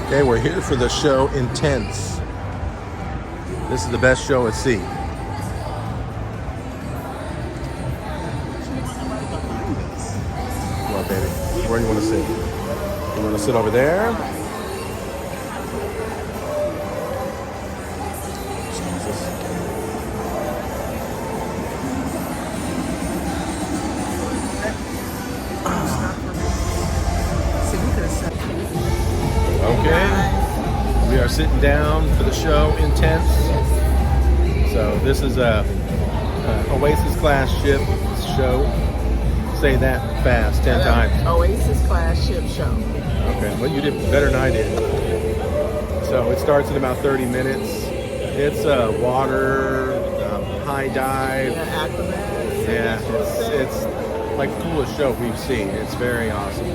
Okay, we're here for the show Intense. This is the best show at sea. Come on, baby. Where do you want to sit? You want to sit over there? Okay, we are sitting down for the show Intense. So this is a Oasis class ship show. Say that fast 10 times. Oasis class ship show. Okay, well you did better than I did. So it starts in about 30 minutes. It's water, high dive. Yeah, Aqua. Yeah, it's like the coolest show we've seen. It's very awesome.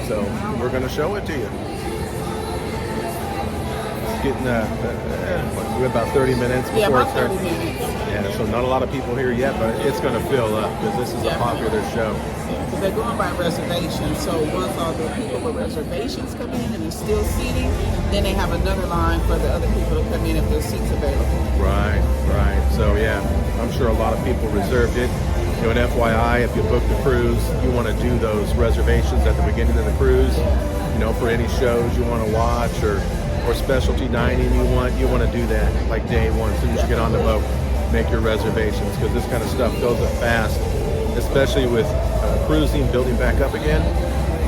So we're gonna show it to you. Getting we have about 30 minutes before it starts. Yeah, so not a lot of people here yet, but it's going to fill up because this is a popular show. Yeah, because they're going by reservation. So once all the people with reservations come in and there's still seating, then they have another line for the other people to come in if there's seats available. Right. So yeah, I'm sure a lot of people reserved it. You know, an FYI, if you book the cruise, you want to do those reservations at the beginning of the cruise. You know, for any shows you want to watch or specialty dining you want to do that like day one. As soon as you get on the boat, make your reservations because this kind of stuff fills up fast, especially with cruising, building back up again.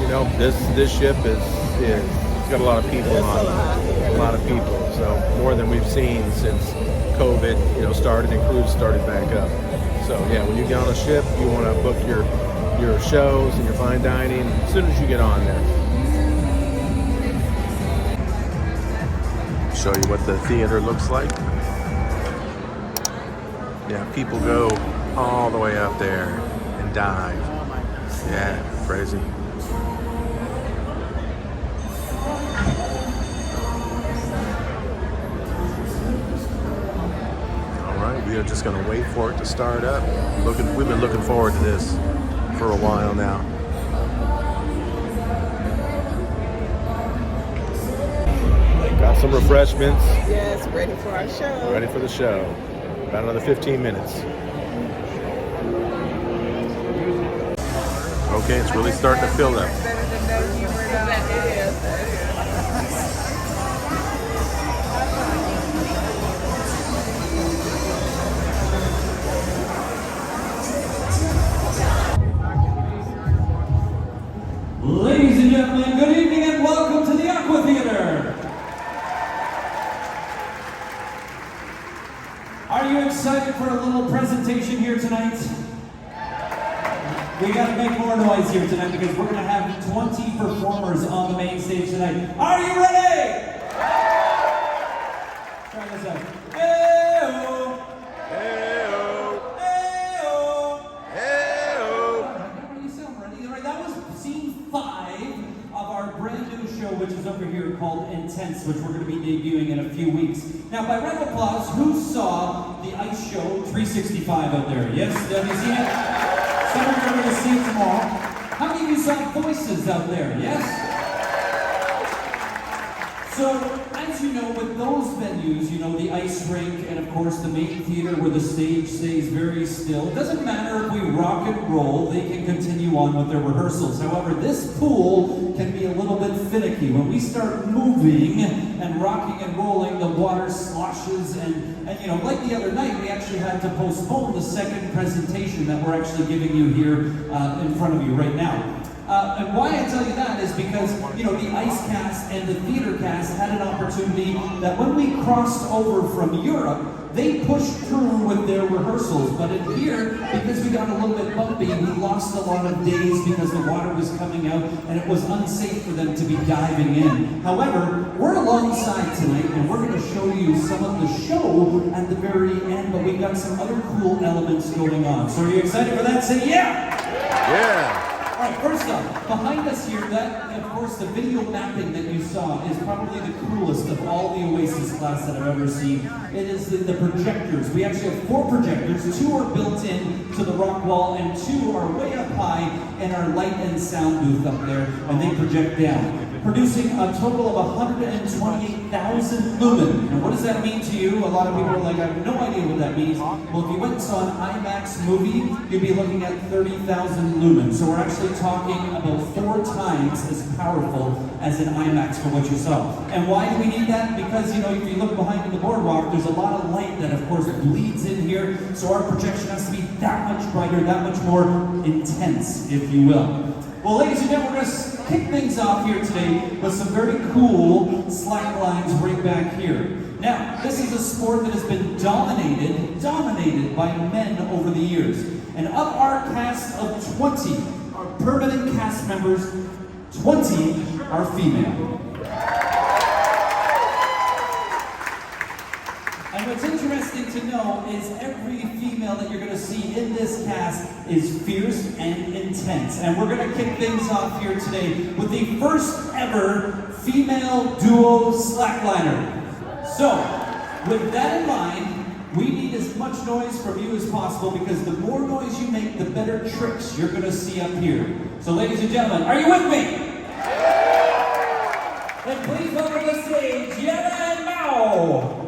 You know, this ship is it's got a lot of people on it, a lot of people. So more than we've seen since COVID, you know, started and cruise started back up. So yeah, when you get on a ship, you want to book your shows and your fine dining as soon as you get on there. Show you what the theater looks like. Yeah, people go all the way up there and dive. Yeah, crazy. All right, we are just gonna wait for it to start up. We've been looking forward to this for a while now. Got some refreshments. Yes, ready for our show. Ready for the show. About another 15 minutes. Okay, it's really starting to fill up. Ladies and gentlemen, good evening and welcome to the Aqua Theater. Are you excited for a little presentation here tonight? We got to make more noise here tonight because we're going to have 20 performers on the main stage tonight. Are you ready? Try this out. Hey-oh. Hey-oh. Hey-oh. Hey-oh. Everybody sound ready? All right, that was scene 5 of our brand new show, which is over here called Intense, which we're going to be debuting in a few weeks. Now, by round of applause, who saw the Ice Show 365 out there? Yes? Have you seen it? Some of you are going to see it tomorrow. How many of you saw Voices out there? Yes? So, as you know, with those venues, you know, the ice rink and, of course, the main theater where the stage stays very still, it doesn't matter if we rock and roll, they can continue on with their rehearsals. However, this pool can be a little bit finicky. When we start moving and rocking and rolling, the water sloshes and you know, like the other night, we actually had to postpone the second presentation that we're actually giving you here in front of you right now. And why I tell you that is because, you know, the ice cast and the theater cast had an opportunity that when we crossed over from Europe, they pushed through with their rehearsals. But in here, because we got a little bit bumpy, we lost a lot of days because the water was coming out and it was unsafe for them to be diving in. However, we're alongside tonight and we're going to show you some of the show at the very end, but we've got some other cool elements going on. So are you excited for that? Say yeah! Yeah. All right, first up, behind us here, that, of course, the video mapping that you saw is probably the coolest of all the Oasis class that I've ever seen. It is the projectors. We actually have 4 projectors. 2 are built in to the rock wall, and 2 are way up high in our light and sound booth up there, and they project down. producing a total of 128,000 lumen. And what does that mean to you? A lot of people are like, I have no idea what that means. Well, if you went and saw an IMAX movie, you'd be looking at 30,000 lumen. So we're actually talking about 4 times as powerful as an IMAX for what you saw. And why do we need that? Because, you know, if you look behind in the boardwalk, there's a lot of light that, of course, bleeds in here. So our projection has to be that much brighter, that much more intense, if you will. Well, ladies and gentlemen, we're going to kick things off here today with some very cool slacklines right back here. Now, this is a sport that has been dominated by men over the years. And of our cast of 20, our permanent cast members, 20 are female. And what's interesting to know is every female that you're going to see in this cast is fierce and intense. And we're going to kick things off here today with the first ever female duo slackliner. So, with that in mind, we need as much noise from you as possible because the more noise you make, the better tricks you're going to see up here. So, ladies and gentlemen, are you with me? Then please welcome to the stage, Jenna and Mao.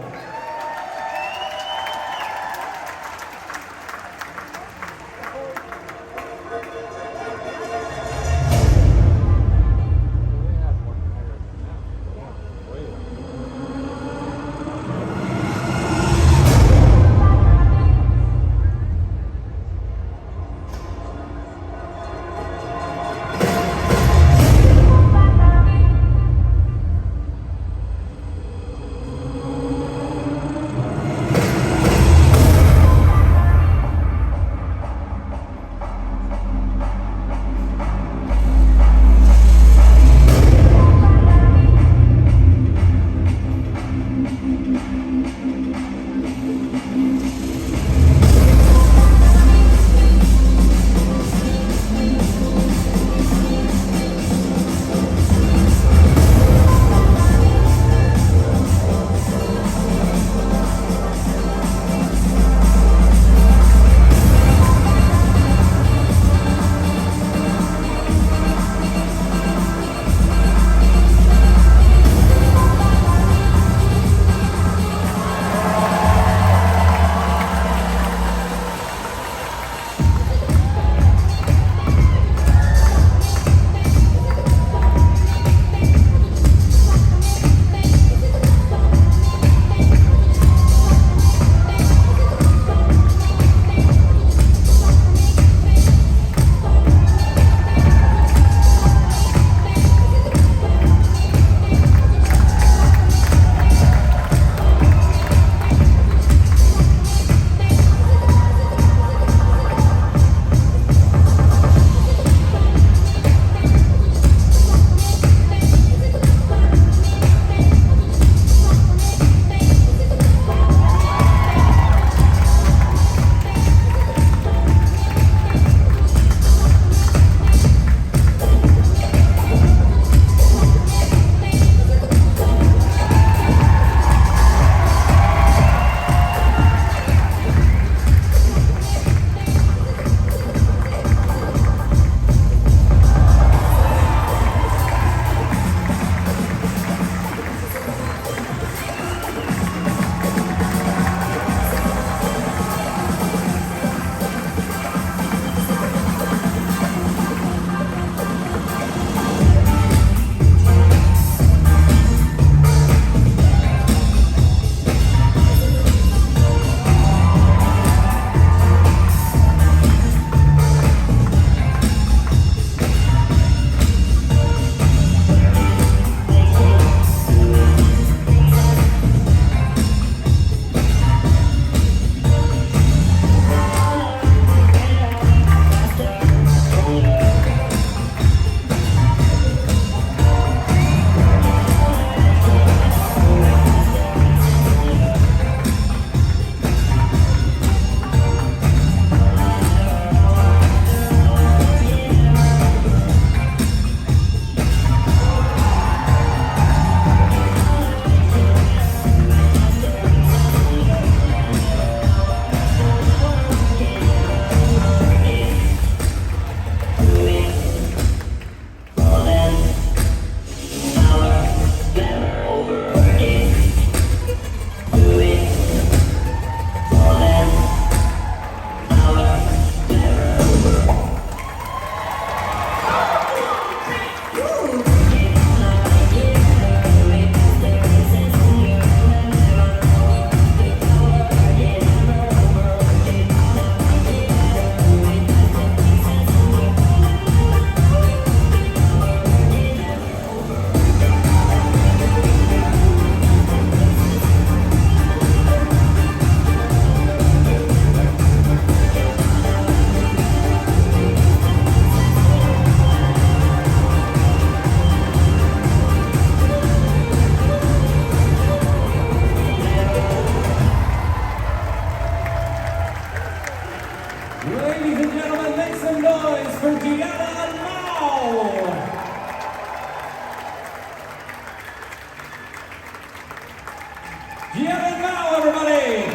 Giancarlo, everybody!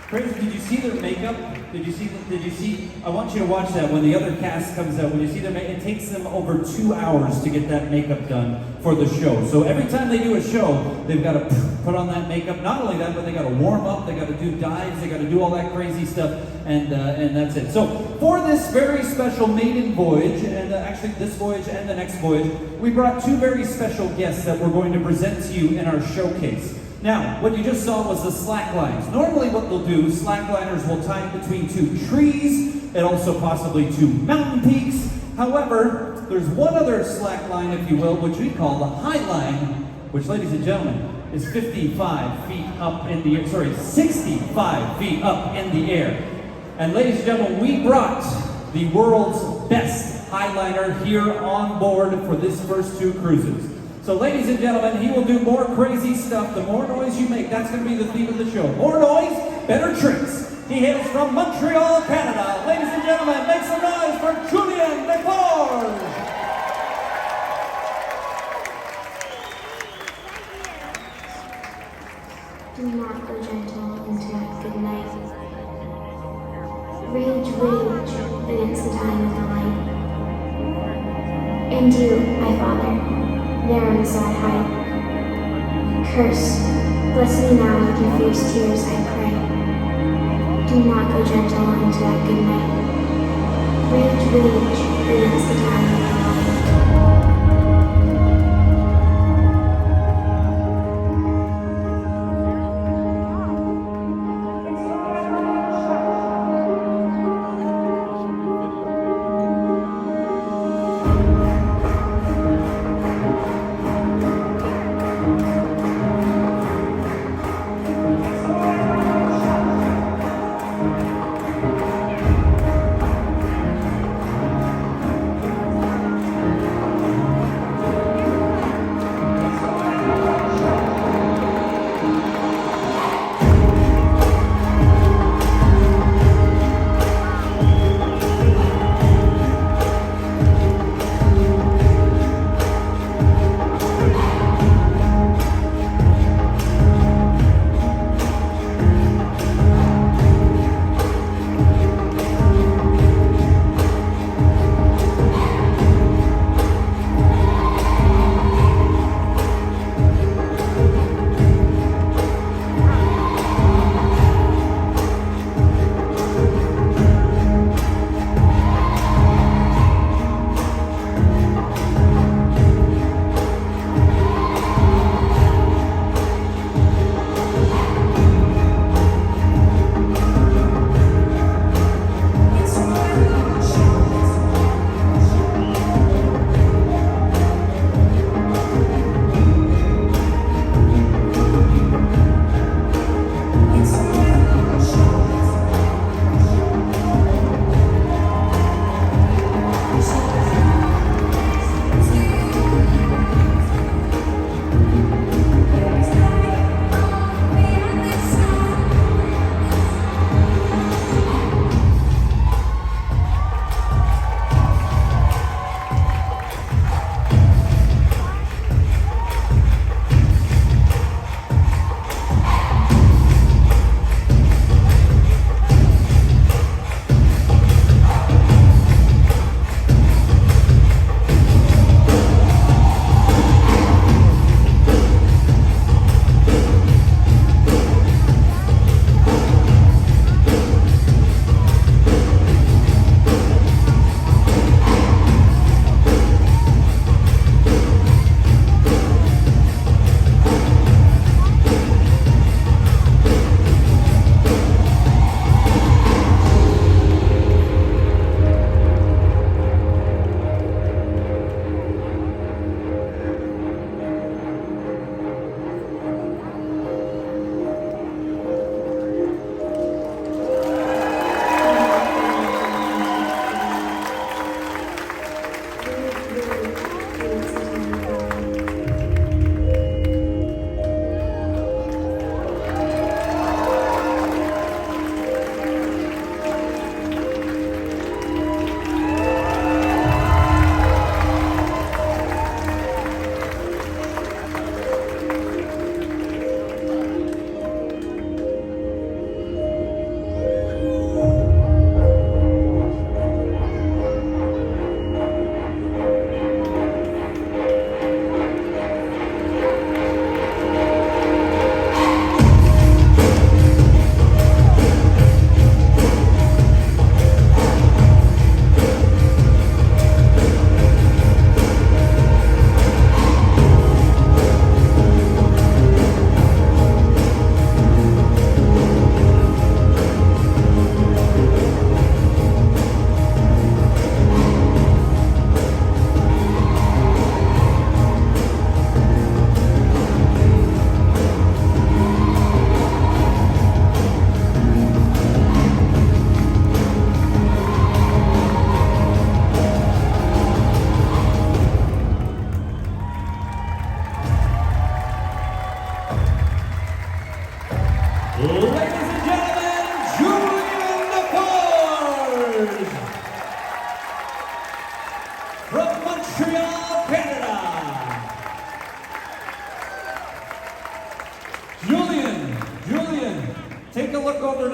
Crazy, did you see their makeup? Did you see, I want you to watch that when the other cast comes out. When you see their makeup, it takes them over 2 hours to get that makeup done for the show. So every time they do a show, they've got to put on that makeup. Not only that, but they got to warm up, they got to do dives, they got to do all that crazy stuff, and that's it. So for this very special maiden voyage, and actually this voyage and the next voyage, we brought 2 very special guests that we're going to present to you in our showcase. Now, what you just saw was the slacklines. Normally what they'll do, slackliners will tie in between 2 trees and also possibly 2 mountain peaks. However, there's one other slackline, if you will, which we call the Highliner, which, ladies and gentlemen, is 55 feet up in the air. Sorry, 65 feet up in the air. And ladies and gentlemen, we brought the world's best Highliner here on board for this first 2 cruises. So ladies and gentlemen, he will do more crazy stuff. The more noise you make, that's going to be the theme of the show. More noise, better tricks. He hails from Montreal, Canada. Ladies and gentlemen, make some noise for Julien Deforge. Do not go gentle into that good night. Rage, rage against the time of the light. And you, my father, there on the sad height. Curse, bless me now with your fierce tears, I pray. Do not go gentle into that good night. Rage, rage against the time of the light.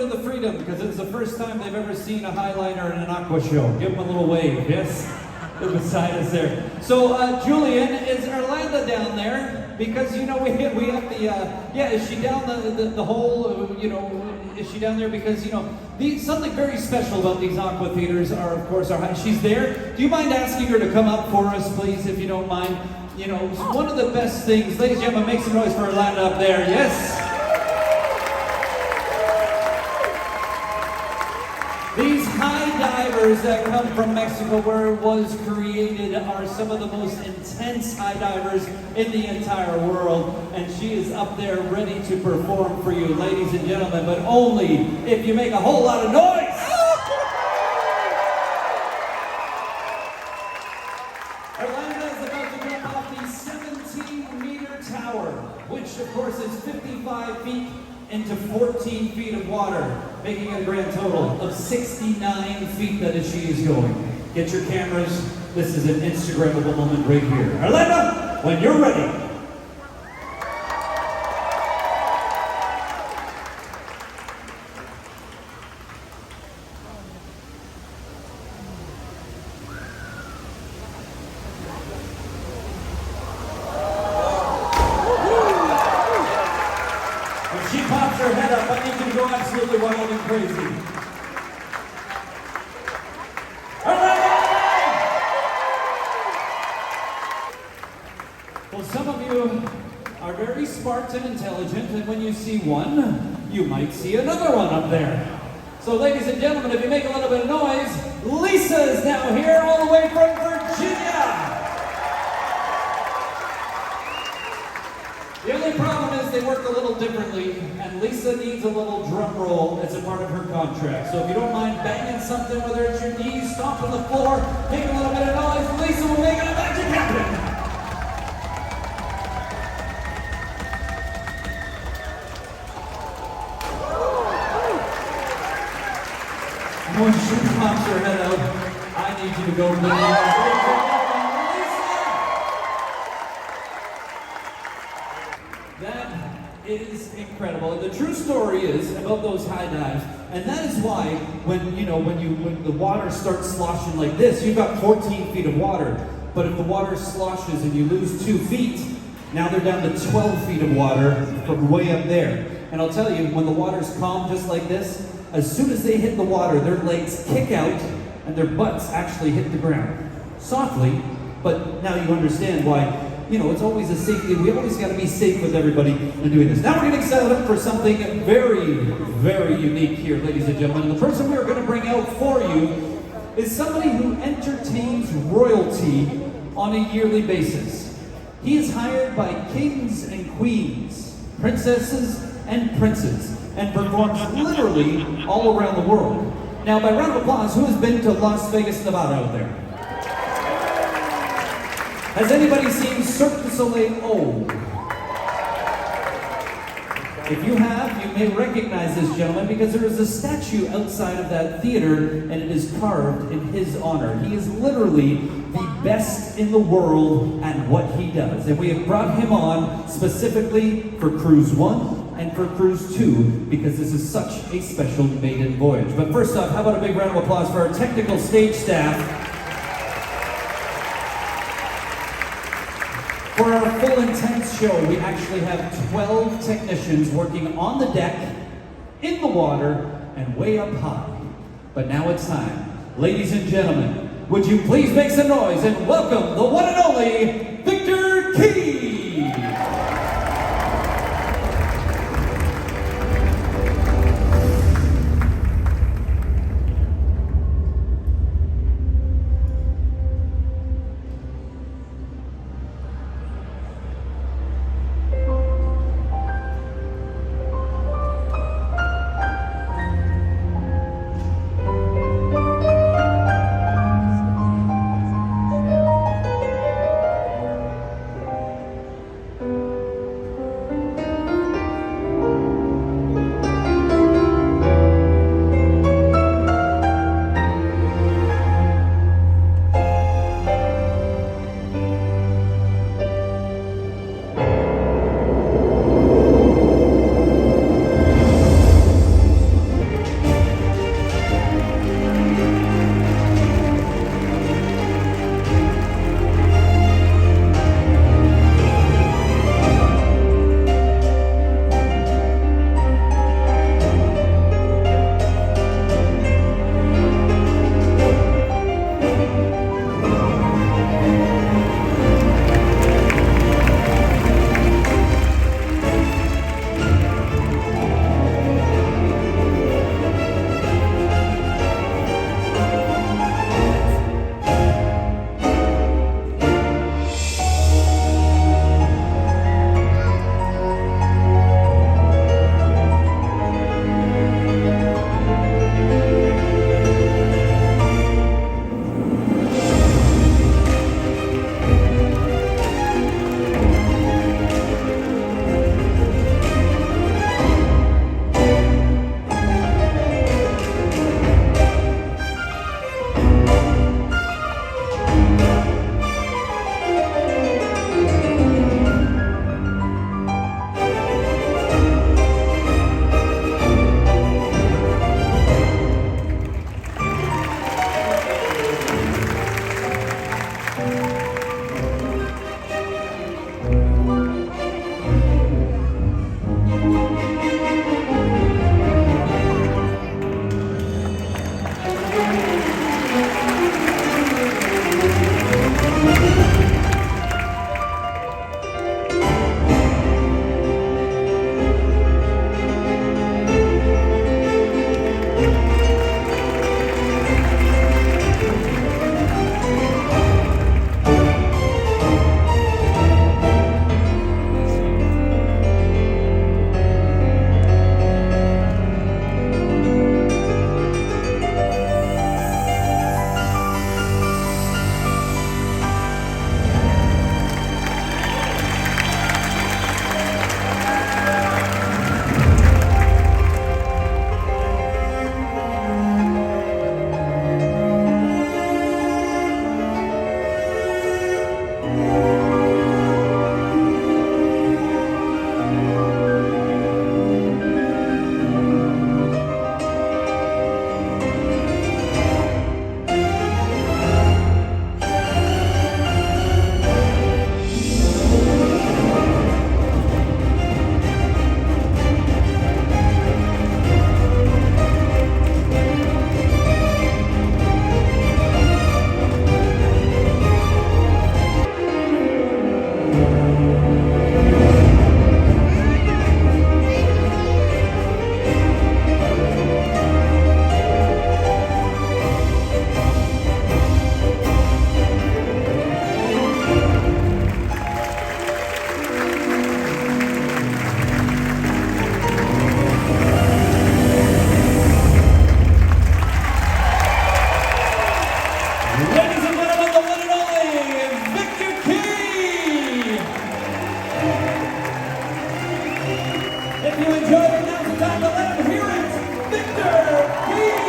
to the Freedom because it's the first time they've ever seen a Highliner in an Aqua show. Give them a little wave, yes? They're beside us there. So, Julian, is Orlando down there? Because, you know, we have the, yeah, is she down the whole, you know, is she down there? Because, you know, something very special about these Aqua theaters are, of course, she's there. Do you mind asking her to come up for us, please, if you don't mind? You know, one of the best things, ladies and gentlemen, make some noise for Orlando up there, yes? These high divers that come from Mexico, where it was created, are some of the most intense high divers in the entire world. And she is up there ready to perform for you, ladies and gentlemen, but only if you make a whole lot of noise. Orlando is about to jump off the 17-meter tower, which of course is 55 feet into 14 feet of water, making a grand total of 69 feet that is she is going. Get your cameras. This is an Instagrammable moment right here. Orlando, when you're ready. When she pops her head up, I need you to go absolutely wild and crazy. Well, some of you are very smart and intelligent, and when you see one, you might see another one up there. So, ladies and gentlemen, if you make a little bit of noise, Lisa is now here all the way from Virginia. The only problem is they work a little differently, and Lisa needs a little drum roll as a part of her contract. So if you don't mind banging something, whether it's your knees, stomping the floor, make a little bit of noise, Lisa will make it a magic happen. When she pops her head out, I need you to go bananas. That is incredible. And the true story is about those high dives, and that is why when the water starts sloshing like this, you've got 14 feet of water. But if the water sloshes and you lose 2 feet, now they're down to 12 feet of water from way up there. And I'll tell you, when the water's calm just like this, as soon as they hit the water, their legs kick out and their butts actually hit the ground. Softly, but now you understand why. You know, it's always a safety. We always got to be safe with everybody in doing this. Now we're getting set up for something very, very unique here, ladies and gentlemen. The person we are going to bring out for you is somebody who entertains royalty on a yearly basis. He is hired by kings and queens, princesses and princes, and performs literally all around the world. Now, by round of applause, who has been to Las Vegas, Nevada out there? Has anybody seen Cirque du Soleil? Oh. If you have, you may recognize this gentleman because there is a statue outside of that theater and it is carved in his honor. He is literally the best in the world at what he does. And we have brought him on specifically for Cruise 1 and for Cruise 2 because this is such a special maiden voyage. But first off, how about a big round of applause for our technical stage staff. For our full intense show, we actually have 12 technicians working on the deck, in the water, and way up high. But now it's time. Ladies and gentlemen, would you please make some noise and welcome the one and only Victor Key! Ladies and gentlemen, the one and only Victor Key! If you enjoyed it, now's the time to let him hear it! Victor Key!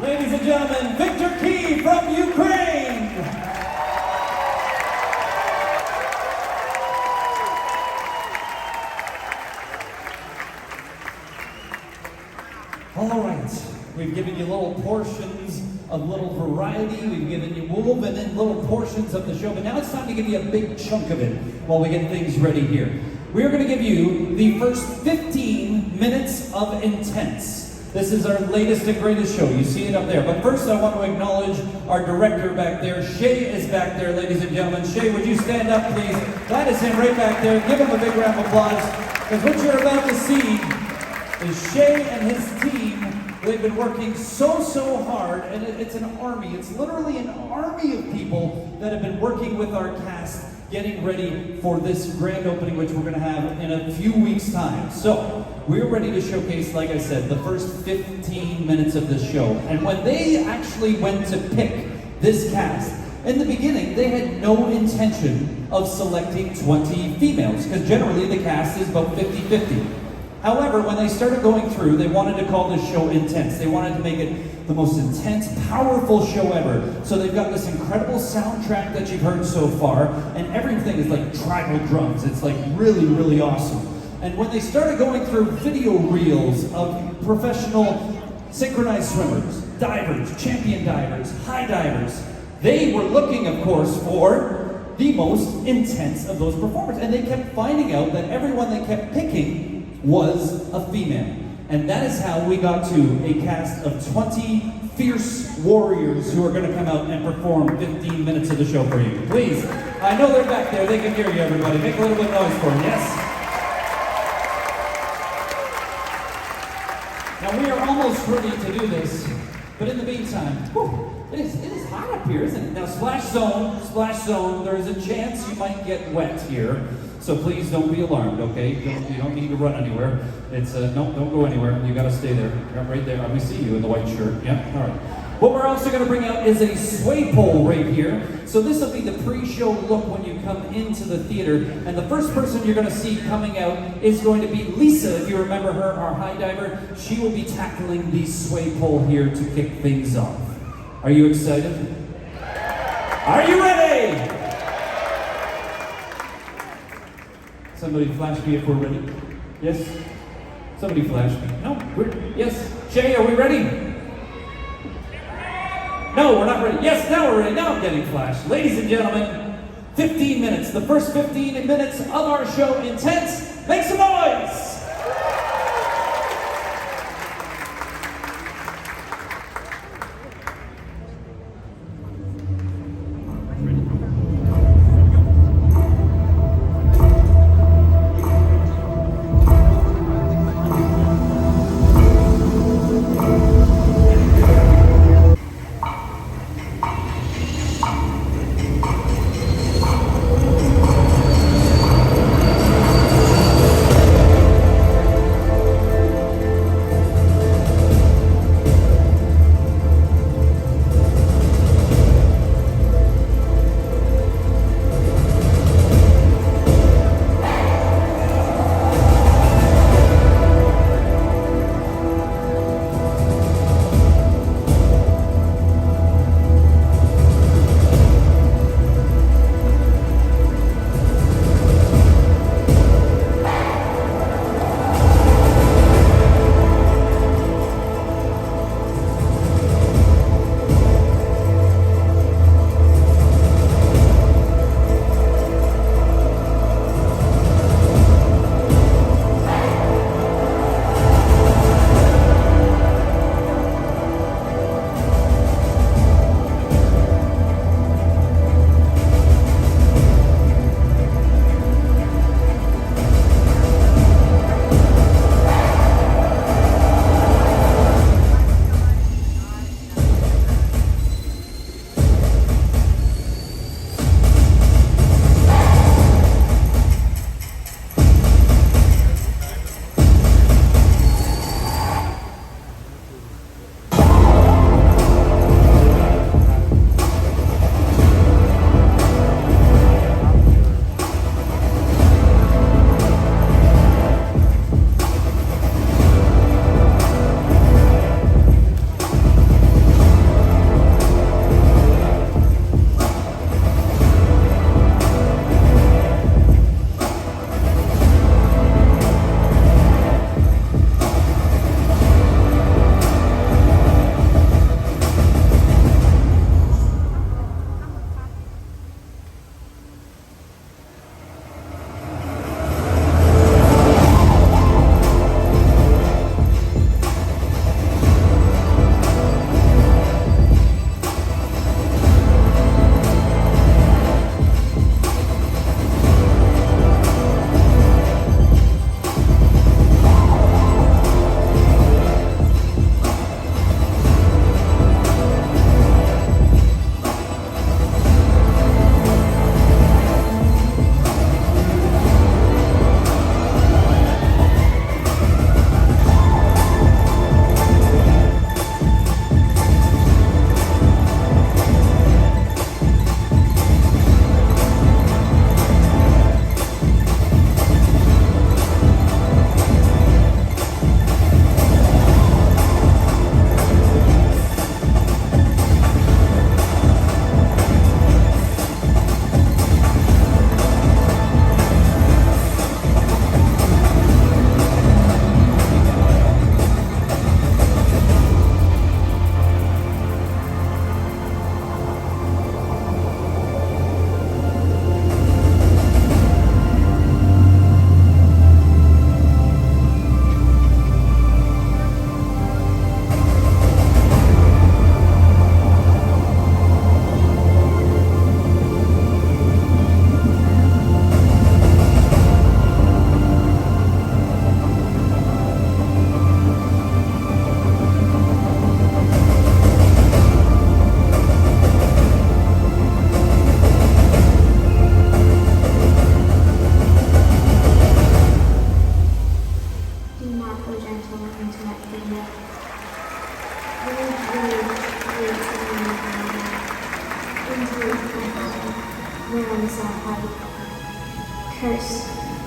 Ladies and gentlemen, Victor Key from Ukraine! All right, we've given you little portions of little variety. We've given you woven in little portions of the show, but now it's time to give you a big chunk of it while we get things ready here. We're going to give you the first 15 minutes of intense. This is our latest and greatest show. You see it up there. But first, I want to acknowledge our director back there. Shay is back there, ladies and gentlemen. Shay, would you stand up, please? That is him right back there. Give him a big round of applause. Because what you're about to see is Shay and his team. They've been working so hard, and it's an army. It's literally an army of people that have been working with our cast, getting ready for this grand opening, which we're going to have in a few weeks' time. So, we're ready to showcase, like I said, the first 15 minutes of this show. And when they actually went to pick this cast, in the beginning, they had no intention of selecting 20 females, because generally the cast is about 50-50. However, when they started going through, they wanted to call this show intense. They wanted to make it the most intense, powerful show ever. So they've got this incredible soundtrack that you've heard so far, and everything is like tribal drums. It's like really awesome. And when they started going through video reels of professional synchronized swimmers, divers, champion divers, high divers, they were looking, of course, for the most intense of those performers. And they kept finding out that everyone they kept picking was a female. And that is how we got to a cast of 20 fierce warriors who are going to come out and perform 15 minutes of the show for you. Please, I know they're back there. They can hear you, everybody. Make a little bit of noise for them, yes? Now, we are almost ready to do this, but in the meantime, it is hot up here, isn't it? Now, splash zone, there is a chance you might get wet here. So please don't be alarmed, okay? You don't need to run anywhere. It's don't go anywhere. You gotta stay there. Right there. Let me see you in the white shirt. Yeah, all right. What we're also gonna bring out is a sway pole right here. So this will be the pre-show look when you come into the theater. And the first person you're gonna see coming out is going to be Lisa, if you remember her, our high diver. She will be tackling the sway pole here to kick things off. Are you excited? Are you ready? Somebody flash me if we're ready. Yes? Somebody flash me. No, yes. Shay, are we ready? No, we're not ready. Yes, now we're ready. Now I'm getting flashed. Ladies and gentlemen, 15 minutes. The first 15 minutes of our show, Intense. Make some noise!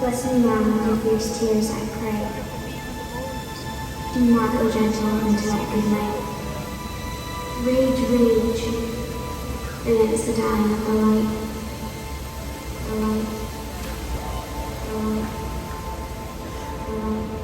Bless me now with your fierce tears, I pray. Do not, O gentle, into that good night. Rage, rage, against the dying of the light. The light. The light. The light.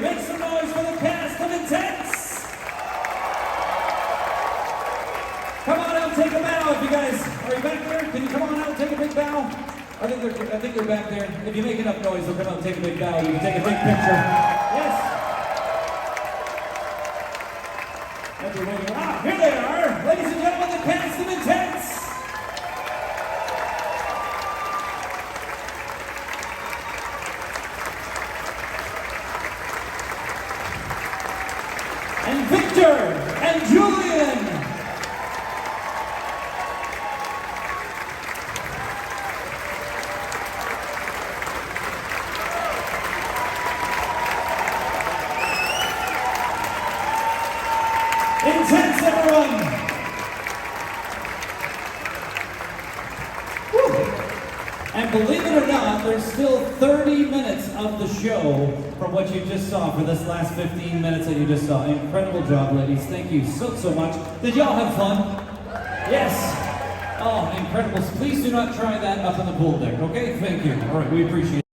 Make some noise for the cast of Intense. Come on out, take a bow. If you guys, are you back there? Can you come on out and take a big bow? I think they're back there. If you make enough noise, they'll come out and take a big bow. You can take a big picture. Yes. Here they are, ladies and gentlemen, the cast of Intense. And Victor and Julian. Intense, everyone! Woo. And believe it or not, there's still 30 minutes of the show from what you just saw for this last 15 minutes that you just saw. Incredible job, ladies. Thank you so much. Did y'all have fun? Yes. Oh, incredible. Please do not try that up in the pool deck, okay? Thank you. All right, we appreciate it.